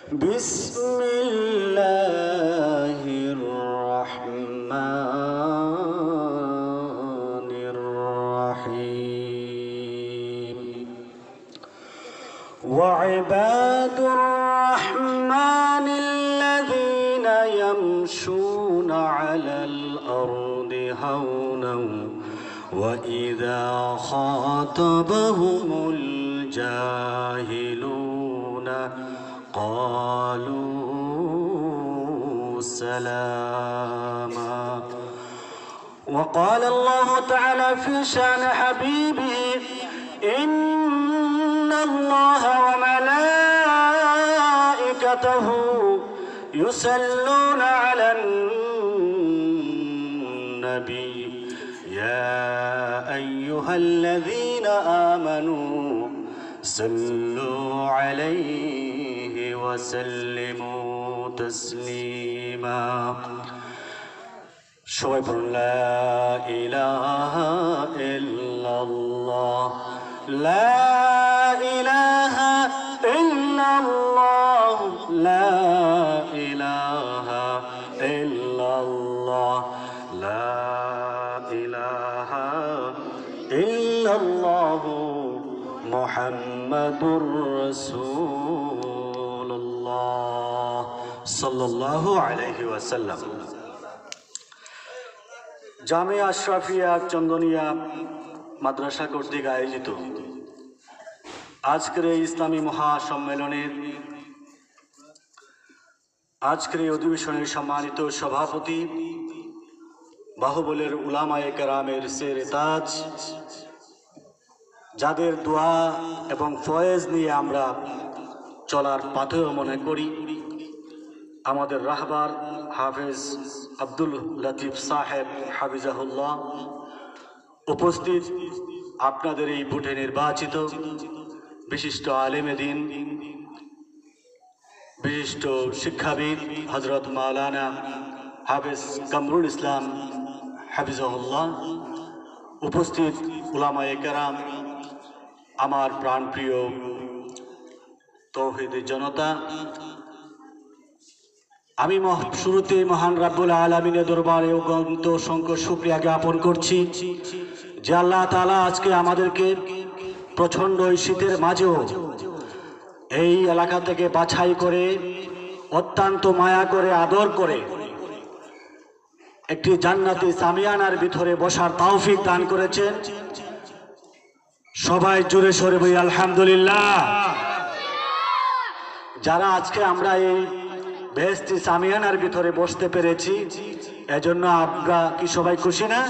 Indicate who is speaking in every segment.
Speaker 1: بسم الله الرحمن الرحيم وعباد الرحمن الذين يمشون على الأرض هونا وإذا خاطبهم الجاهلون قالوا سلاما. وقال الله تعالى في شأن حبيبه إن الله وملائكته يصلون على النبي يا أيها الذين آمنوا صلوا عليه وسلموا تسليما. সবাই বলুন লা ইলাহা ইল্লাল্লাহ লা ইলাহা ইল্লাল্লাহ লা ইলাহা ইল্লাল্লাহ লা ইলাহা ইল্লাল্লাহ মুহাম্মাদুর রাসূলুল্লাহ সাল্লাল্লাহু আলাইহি ওয়াসাল্লাম। জামিয়া আশরাফিয়া চন্দনিয়া মাদ্রাসা কর্তৃক আয়োজিত আজকের এই ইসলামী মহাসম্মেলনের আজকের এই অধিবেশনের সম্মানিত সভাপতি বাহুবলের উলামায়ে কেরামের সেরে তাজ, যাদের দোয়া এবং ফয়েজ নিয়ে আমরা চলার পাথেয় মনে করি, আমাদের রাহবার হাফেজ আব্দুল লতিফ সাহেব হাফিজাহুল্লাহ, উপস্থিত আপনাদের এই ভোটে নির্বাচিত বিশিষ্ট আলেমে দ্বীন, বিশিষ্ট শিক্ষাবিদ হযরত মাওলানা হাফেজ কামরুল ইসলাম হাফিজাহুল্লাহ, উপস্থিত উলামায়ে কেরাম, আমার প্রাণপ্রিয় তৌহিদি জনতা, আমি শুরুতে মহান রাব্বুল আলামিনের দরবারে অগণিত অসংখ্য শুকরিয়া জ্ঞাপন করছি যে আল্লাহ তাআলা আজকে আমাদেরকে প্রচণ্ড শীতের মাঝেও এই এলাকা থেকে বাছাই করে অত্যন্ত মায়া করে আদর করে একটি জান্নাতি সামিয়ানার ভিতরে বসার তৌফিক দান করেছেন। সবাই জোরে সোরে বলি আলহামদুলিল্লাহ। যারা আজকে আমরা এই বেহেশতি সামিয়ানার ভিতরে বসতে পেরেছি, এজন্য আমরা কি সবাই খুশি না?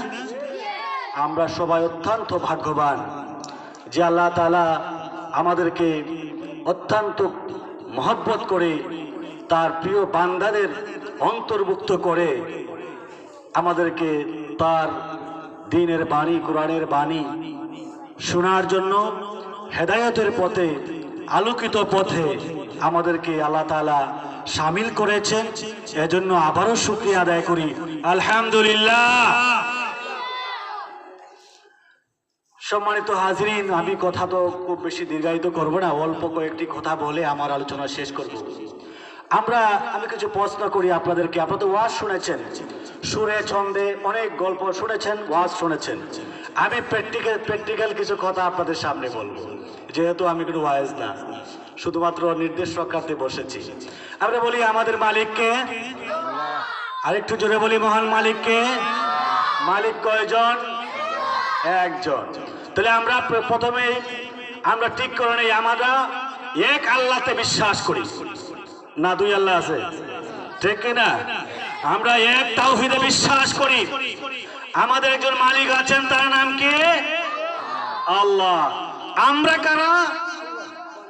Speaker 1: আমরা সবাই অত্যন্ত ভাগ্যবান যে আল্লাহ তাআলা আমাদেরকে অত্যন্ত মহব্বত করে তার প্রিয় বান্দাদের অন্তর্ভুক্ত করে আমাদেরকে তার দ্বীনের বাণী, কোরআনের বাণী শোনার জন্য হেদায়েতের পথে, আলোকিত পথে আমাদেরকে আল্লাহ তাআলা শামিল করেছেন। এজন্য আবারও শুকরিয়া আদায় করি আলহামদুলিল্লাহ। সম্মানিত হাজরিন, আমি কথা তো খুব বেশি দীর্ঘায়িত করব না, অল্প কয়েকটি কথা বলে আমার আলোচনা শেষ করব। আমি কিছু প্রশ্ন করি আপনাদেরকে। আপনারা তো ওয়াজ শুনেছেন, সুরে ছন্দে অনেক গল্প শুনেছেন, ওয়াজ শুনেছেন। আমি প্র্যাকটিক্যাল কিছু কথা আপনাদের সামনে বলবো, যেহেতু আমি কোনো ওয়াজ না, শুধুমাত্র নির্দেশ রক্ষার্থে বসেছি। আমরা বলি আমাদের মালিককে, আরেকটু জোরে বলি মহান মালিককে। মালিক কয়জন? একজন। তাহলে আমরা প্রথমে আমরা ঠিক করে নেই, আমরা এক আল্লাহতে বিশ্বাস করি না, দুই আল্লাহ আছে, ঠিক না? আমরা এক তাওহীদে বিশ্বাস করি। আমাদের একজন মালিক আছেন, তার নাম কি? আল্লাহ। আমরা কারা?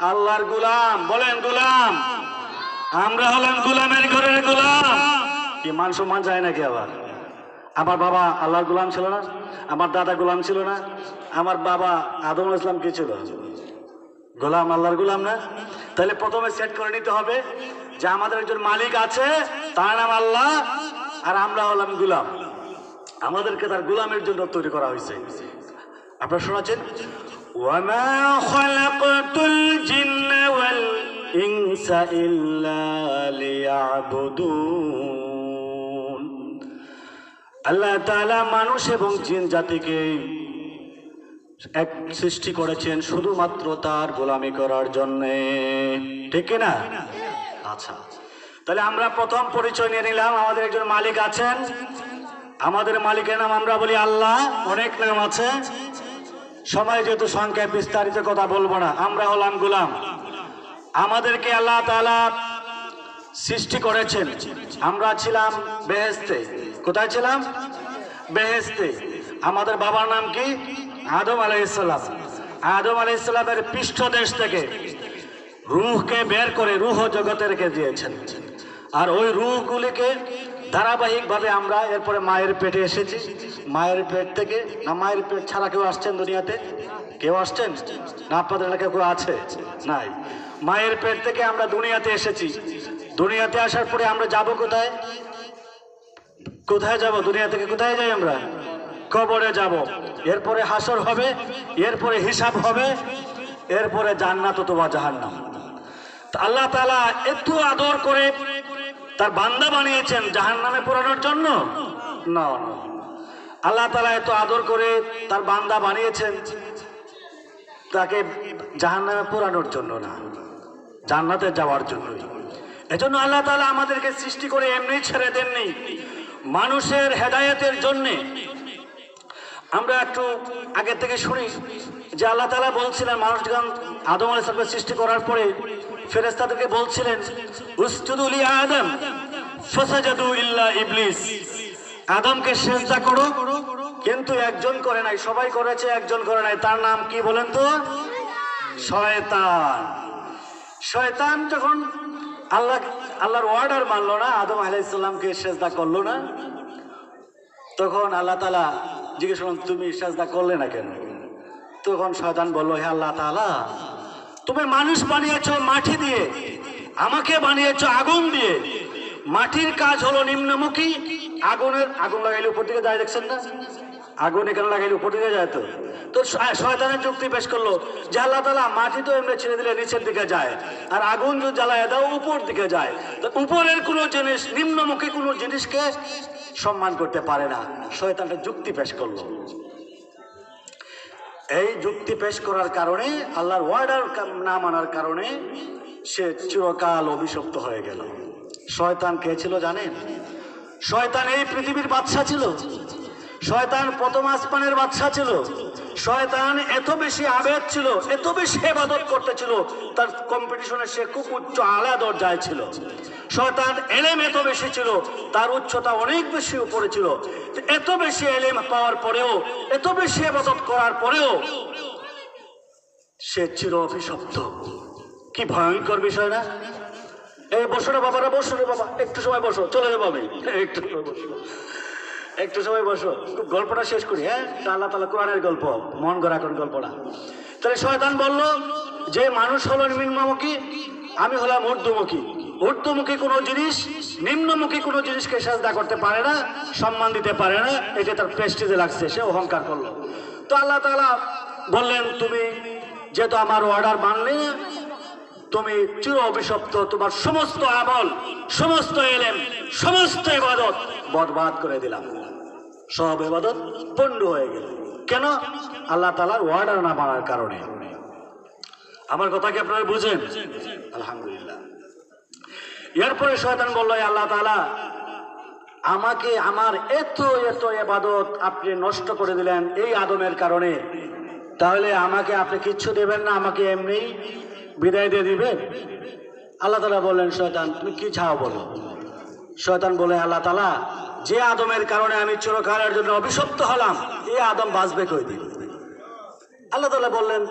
Speaker 1: আল্লাহর গোলাম। বলেন গোলাম। আমরা হলাম গোলামের ঘরের গোলাম। কি মান সম্মান যায় নাকি? আবার আমার বাবা আল্লাহর গোলাম ছিল না? আমার দাদা গোলাম ছিল না? আমার বাবা আদম ইসলাম কি ছিল? গোলাম, আল্লাহর গোলাম না? তাহলে প্রথমে সেট করে নিতে হবে যে আমাদের একজন মালিক আছে, তার নাম আল্লাহ, আর আমরা হলাম গোলাম। আমাদেরকে তার গোলামের জন্য তৈরি করা হয়েছে। আপনারা শুনেছেন, ওয়ামা খালাকতুল জিন্না ওয়াল ইনস ইনসা ইল্লা লিয়াবুদুন। আল্লাহ তাআলা মানুষ এবং জিন জাতিকে এক সৃষ্টি করেছেন শুধুমাত্র তার গোলামি করার জন্য, ঠিক না? আচ্ছা, তাহলে আমরা প্রথম পরিচয় নিয়ে নিলাম। আমাদের একজন মালিক আছেন, আমাদের মালিকের নাম আমরা বলি আল্লাহ। অনেক নাম আছে, সময় যেহেতু সংখ্যায় বিস্তারিত কথা বলবো না। আমরা হলাম গোলাম। আমাদেরকে আল্লাহ তাআলা সৃষ্টি করেছেন। আমরা ছিলাম বেহেশতে। কোথায় ছিলাম? বেহেশতে। আমাদের বাবার নাম কি? আদম আলাইহিস সালাম। আদম আলাইহিস সালামের পৃষ্ঠদেশ থেকে রূহকে বের করে রূহ জগতে রেখে দিয়েছেন। আর ওই রূহগুলিকে ধারাবাহিকভাবে আমরা এরপরে মায়ের পেটে এসেছি। মায়ের পেট থেকে, না মায়ের পেট ছাড়া কেউ আসছেন দুনিয়াতে? কেউ আসছেন না? আপনাদের এলাকায় কেউ আছে? নাই। মায়ের পেট থেকে আমরা দুনিয়াতে এসেছি। দুনিয়াতে আসার পরে আমরা যাব কোথায়? কোথায় যাব? দুনিয়া থেকে কোথায় যাই আমরা? কবরে যাব। এরপরে হাসর হবে, এরপরে হিসাব হবে, এরপরে জান্নাত অথবা জাহান্নাম। আল্লাহ তাআলা এত আদর করে তার বান্দা বানিয়েছেন জাহান্নামে পোড়ানোর জন্য? না, আল্লাহ তাআলা এত আদর করে তার বান্দা বানিয়েছেন তাকে জাহান্নামে পোড়ানোর জন্য না, জান্নাতে যাওয়ার জন্যই। এজন্য আল্লাহ তাআলা আমাদেরকে সৃষ্টি করে এমনি ছেড়ে দেননি, মানুষের হেদায়েতের জন্যে। আমরা একটু আগে থেকে শুনি যে আল্লাহ তাআলা বলছিলেন মানুষগণ আদম আলাইহিস সালামের সৃষ্টি করার পরে ফেরেশতাদেরকে বলছিলেন উসজুদু লি আদম ফাসাজাদু ইল্লা ইবলিস, আদমকে সিজদা করো। কিন্তু একজন করে নাই, সবাই করেছে, একজন করে নাই। তার নাম কি বলেন তো? শয়তান। শয়তান যখন আল্লাহর অর্ডার মানলো না, আদম আলাইহিস সালামকে সিজদা করলো না, তখন আল্লাহ তাআলা জিজ্ঞেস করলেন তুমি সিজদা করলে না কেন? তখন শয়তান বলল হে আল্লাহ তাআলা, তুমি মানুষ বানিয়েছো মাটি দিয়ে, আমাকে বানিয়েছো আগুন দিয়ে। মাটির কাজ হলো নিম্নমুখী, আগুন লাগাইলে উপর দিকে যায়, দেখছেন না? আগুন এখানে লাগাইলে উপর দিকে যায়। তো শয়তানের যুক্তি পেশ করলো যে আল্লাহ তাআলা মাটি তো এমনি ছেড়ে দিলে নিচের দিকে যায়, আর আগুন যদি জ্বালায় দাও উপর দিকে যায়। তো উপরের কোনো জিনিস নিম্নমুখী কোনো জিনিসকে সম্মান করতে পারে না। শয়তানটা যুক্তি পেশ করলো। এই যুক্তি পেশ করার কারণে, আল্লাহর ওয়ার্ডার না মানার কারণে সে চিরকাল অভিশপ্ত হয়ে গেল। শয়তান কে ছিল জানেন? শয়তান এই পৃথিবীর বাদশা ছিল। শয়তান প্রথম আসমানের বাদশা ছিল। শয়তান এত বেশি আবেদ ছিল, এত বেশি ইবাদত করতেছিল, তার কম্পিটিশনে সে খুব উচ্চ আলা দরজায় ছিল। শয়তান এলেম এত বেশি ছিল, তার উচ্চতা অনেক বেশি উপরে ছিল। এত বেশি এলেম পাওয়ার পরেও, এত বেশি ইবাদত করার পরেও সে চির অভিশপ্ত। কি ভয়ঙ্কর বিষয় না? এই বসো রে বাবারা, বসো রে বাবা, একটু সময় বসো, চলে যাবো আমি, একটু সময় বসো, একটু সময় বসো, গল্পটা শেষ করি। হ্যাঁ, আল্লাহ তাআলা কোরআনের গল্প, মন গড়া কোন গল্পটা। তাহলে শয়তান বলল যে মানুষ হলো নিম্নমুখী, আমি হলাম ঊর্ধ্বমুখী। ঊর্ধ্বমুখী কোনো জিনিস নিম্নমুখী কোনো জিনিসকে সিজদা করতে পারে না, সম্মান দিতে পারে না। এটা তার প্রেস্টিজে লাগছে, সে অহংকার করলো। তো আল্লাহ তাআলা বললেন তুমি যেহেতু আমার অর্ডার মানলে, তুমি চির অভিশপ্ত, তোমার সমস্ত আমল, সমস্ত এলেম, সমস্ত ইবাদত বরবাদ করে দিলাম। সব ইবাদত পণ্ড হয়ে গেল। কেন? আল্লাহ তাআলার অর্ডার না মানার কারণে। আমার কথা কি আপনারা বুঝেন? আলহামদুলিল্লাহ। এরপরে শয়তান বলল আল্লাহ তাআলা আমাকে, আমার এত এত ইবাদত আপনি নষ্ট করে দিলেন এই আদমের কারণে, তাহলে আমাকে আপনি কিচ্ছু দেবেন না, আমাকে এমনি বিদায় দিয়ে দিবেন? আল্লাহ তাআলা বললেন শয়তান তুমি কি চাও বলো। শয়তান বলে আল্লাহ তাআলা যে আদমের কারণে আমি চিরকালের জন্য অভিশপ্ত হলাম, এই আদম বাঁচবে কই দিন? আল্লাহ তাআলা বললেন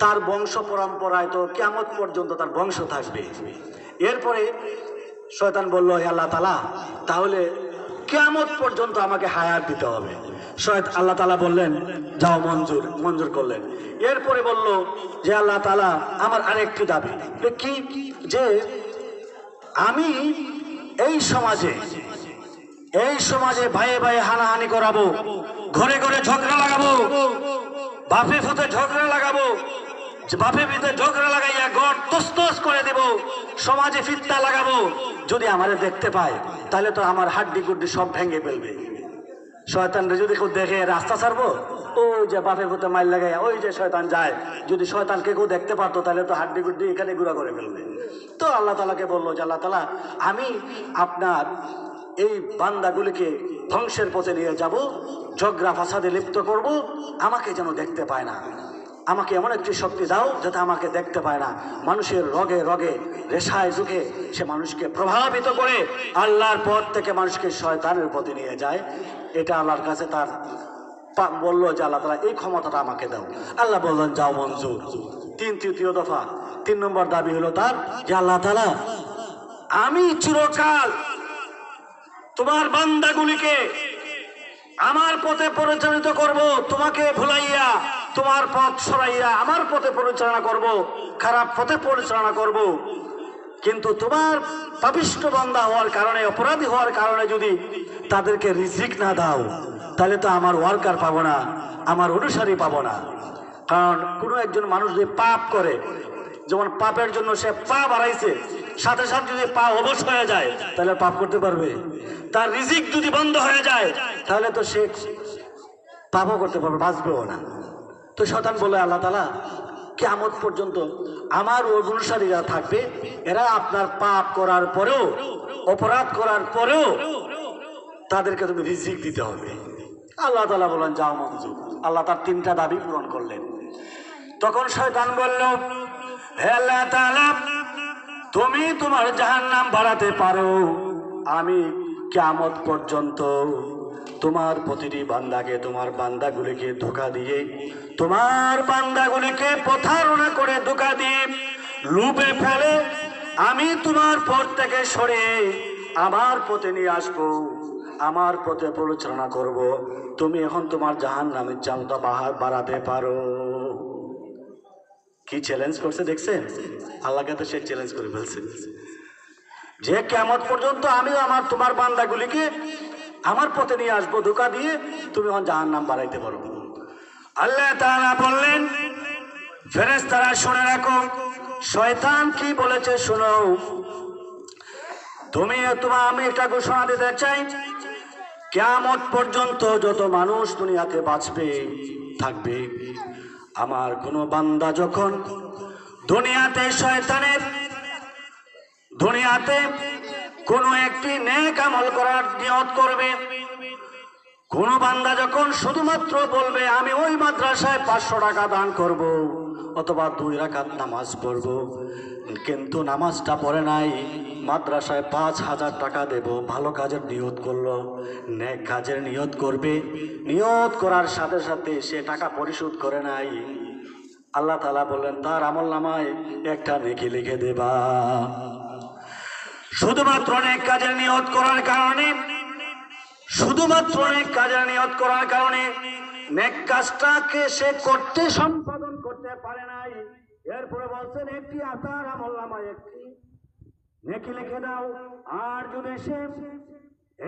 Speaker 1: তার বংশ পরম্পরায় তো কিয়ামত পর্যন্ত তার বংশ থাকবে। এরপরে শয়তান বলল হে আল্লাহ তাআলা তাহলে কিয়ামত পর্যন্ত আমাকে হায়াত দিতে হবে। আল্লাহ তাআলা বললেন যাও, মঞ্জুর করলেন। এরপরে বলল যে আল্লাহ তাআলা আমার আরেকটি দাবি কি, যে আমি এই সমাজে ভাইয়ে ভাইয়ে হানাহানি করাবো, ঘরে ঘরে ঝগড়া লাগাবো, বাপে ফুতে ঝগড়া লাগাবো, বাপে পিতে ঝগড়া লাগাইয়া ঘর তসতস করে দেব, সমাজে ফিতনা লাগাবো, যদি আমারে দেখতে পায় তাহলে তো আমার হাড্ডি গুড্ডি সব ভেঙে ফেলবে। শয়তানরে যদি কেউ দেখে রাস্তা ছাড়বো, ওই যে বাপের পুতে মাইল লাগাই ওই যে শয়তান যায়, যদি শয়তানকে কেউ দেখতে পারতো তাহলে তো হাড্ডি গুড্ডি এখানে গুঁড়া করে ফেলবে। তো আল্লাহ তাআলাকে বললো যে আল্লাহ তাআলা, আমি আপনার এই বান্দাগুলিকে ধ্বংসের পথে নিয়ে যাব, ঝগড়া ফাসাদে লিপ্ত করব, আমাকে যেন দেখতে পায় না। আমাকে এমন একটি শক্তি দাও যাতে আমাকে দেখতে পায় না। মানুষের রগে রগে রেশায় যুগে সে মানুষকে প্রভাবিত করে আল্লাহর পথ থেকে মানুষকে শয়তানের পথে নিয়ে যায়। এটা আল্লাহর কাছে তার বললো যে আল্লাহ তাআলা এই ক্ষমতাটা আমাকে দাও। আল্লাহ বললেন যাও মঞ্জুর। তৃতীয় দফা 3 নম্বর দাবি হলো তার যে আল্লাহ তাআলা, আমি চিরকাল তোমার বান্দাগুলিকে আমার পথে পরিচালিত করব, তোমাকে ভুলাইয়া তোমার পথ সরাইয়া আমার পথে পরিচালনা করব, খারাপ পথে পরিচালনা করব। কিন্তু তোমার পাপিষ্ঠ বান্দা হওয়ার কারণে, অপরাধী হওয়ার কারণে যদি তাদেরকে রিজিক না দাও তাহলে তো আমার ওয়ার্কার পাবো না, আমার অনুসারী পাবো না। কারণ কোনো একজন মানুষ যদি পাপ করে, যেমন পাপের জন্য সে পা বাড়াইছে, সাথে সাথে যদি পা অবশ হয়ে যায় তাহলে পাপ করতে পারবে? তার রিজিক যদি বন্ধ হয়ে যায় তাহলে তো সে পাপও করতে পারবে, বাঁচবেও না। তো শয়তান বলে আল্লাহ তাআলা, কিয়ামত পর্যন্ত আমার অনুসারীরা থাকবে, এরা আপনার পাপ করার পরেও, অপরাধ করার পরেও তাদেরকে তুমি রিজিক দিতে হবে। আল্লাহ তাআলা বলেন যাও মঞ্জুর। আল্লাহ তার 3টা দাবি পূরণ করলেন। তখন শয়তান বলল, হে আল্লাহ তাআলা, তুমি তোমার জাহান্নাম বাড়াতে পারো, আমি কিয়ামত পর্যন্ত তোমার প্রতিটি বান্দাকে, তোমার বান্দাগুলিকে ধোঁকা দিয়ে, তোমার বান্দাগুলিকে প্রতারণা করে ধোঁকা দিয়ে লুপে ফেলে আমি তোমার পথ থেকে সরে আমার পথে নিয়ে আসবো, আমার পথে পরিচালনা করব। তুমি এখন তোমার জাহান্নামের চামটা বাড়াতে পারো। কি চ্যালেঞ্জ করছে দেখছেন? আল্লাহকে তো সে চ্যালেঞ্জ করে ফেলছে যে কিয়ামত পর্যন্ত আমি তোমার বান্দাগুলিকে আমার পথে নিয়ে আসবো ধোঁকা দিয়ে, তুমি এখন জাহান্নাম বাড়াইতে পারো। আল্লাহ তাআলা বললেন, ফেরেশতারা শুনে রাখো, শয়তান কি বলেছে শোনো। আমি একটা ঘোষণা দিতে চাই, কিয়ামত পর্যন্ত যত মানুষ দুনিয়াতে বাঁচবে থাকবে, আমার কোন বান্দা যখন দুনিয়াতে কোন একটি নেক আমল করার নিয়ত করবে, কোন বান্দা যখন শুধুমাত্র বলবে আমি ওই মাদ্রাসায় 500 টাকা দান করব অথবা 2 রাকাত নামাজ পড়ব, কিন্তু নামাজটা পড়ে নাই, মাদ্রাসায় 5000 টাকা দেব, ভালো কাজের নিয়ত করলো, নেক কাজের নিয়ত করবে, নিয়ত করার সাথে সাথে সে টাকা পরিশোধ করে নাই, আল্লাহ তাআলা বললেন তার আমল নামায় একটা নেকি লিখে দেবা। শুধুমাত্র নেক কাজের নিয়ত করার কারণে নেক কাজটাকে সে সম্পাদন করতে পারে নাই। এরপরে বলছেন একটি আতার আমল নামায় একটি নেকি লিখে দাও। আর যদি সে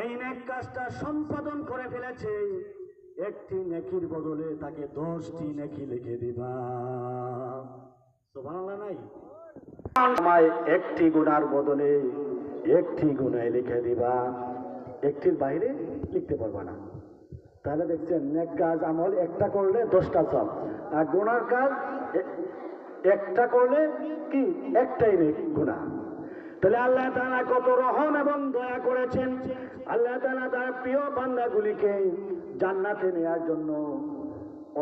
Speaker 1: এই নেক কাজটা সম্পাদন করে ফেলেছে, একটি নেকির বদলে তাকে 10টি নেকি লিখে দিবা। সুবহানাল্লাহ নাই? আমায় একটি গুনার বদলে একটি গুনাহ লিখে দিবা, একটির বাইরে লিখতে পারবা না। তাহলে দেখছেন নেক কাজ আমল একটা করলে 10টা সওয়াব, আর গুনার কাজ একটা করলে কি একটাই গুনাহ। তাহলে আল্লাহ তাআলা কত রহম এবং দয়া করেছেন। আল্লাহ তাআলা তার প্রিয় বান্দাগুলিকে জান্নাতে নেওয়ার জন্য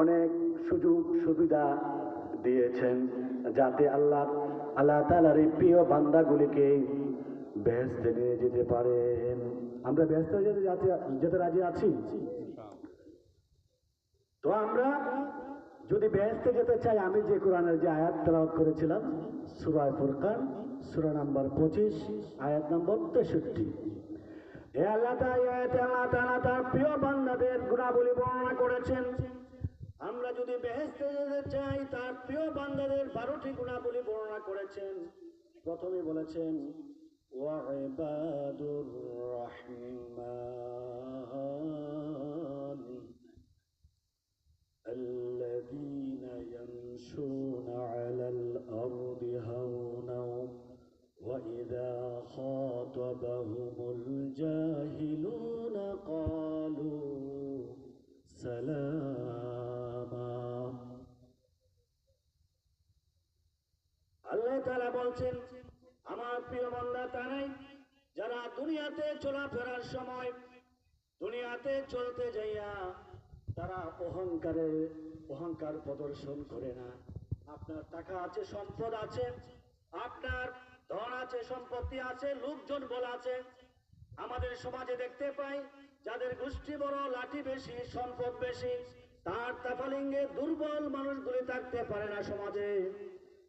Speaker 1: অনেক সুযোগ সুবিধা দিয়েছেন, যাতে আল্লাহ তাআলার এই প্রিয় বান্দাগুলিকে বেহেশতে নিয়ে যেতে পারেন। আমরা বেহেশতে যেতে রাজি আছি? তো আমরা যদি বেহেশতে যেতে চাই, আমি যে কোরআনের যে আয়াত তেলাওয়াত করেছিলাম, সূরা ফুরকান সূরা নাম্বার 25 আয়াত নম্বর 63, এই আয়াতে আল্লাহ তাআলা তার প্রিয় বান্দাদের গুণাবলী বর্ণনা করেছেন। আমরা যদি বেহেশতে যেতে চাই, তার প্রিয় বান্দাদের 12টি গুণাবলী বর্ণনা করেছেন। প্রথমে বলেছেন ওয়া ইবাদুর রহমান الذين يمشون على الأرض هونا খাতাবাহুমুল জাহিলুনা ক্বালু সালামা। আল্লাহ তাআলা বলছেন, আমার প্রিয় বান্দা তারাই যারা দুনিয়াতে চলাফেরার সময়, দুনিয়াতে চলতে যাইয়া তারা অহংকার প্রদর্শন করে না। আপনার টাকা আছে, সম্পদ আছে, আপনার ধন আছে, সম্পত্তি আছে, লোকজন বলা আছে। আমাদের সমাজে দেখতে পাই যাদের গোষ্ঠী বড়, লাঠি বেশি, সম্পদ বেশি, তার তাফালিঙ্গে দুর্বল মানুষগুলি থাকতে পারে না সমাজে।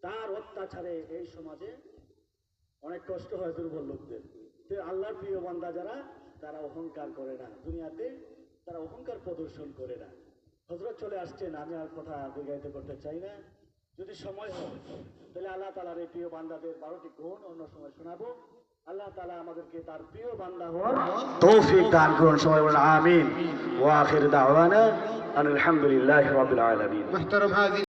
Speaker 1: তার অত্যাচারে এই সমাজে অনেক কষ্ট হয় দুর্বল লোকদের। তো আল্লাহর প্রিয় বান্দা যারা, তারা অহংকার করে না, দুনিয়াতে তারা অহংকার প্রদর্শন করে না। হযরত চলে আসছেন, আমি আর কথা দীর্ঘায়িত করতে চাই না। যদি সময় হয় তাহলে আল্লাহ তাআলার এই প্রিয় বান্দাদের 12টি গুণ অন্য সময় শোনাবো। আল্লাহ তাআলা আমাদেরকে তার প্রিয় বান্দা হওয়ার তৌফিক দান করুন। সবাই বলেন আমিন। ওয়া আখির দাওয়ানা আলহামদুলিল্লাহি রাব্বিল আলামিন।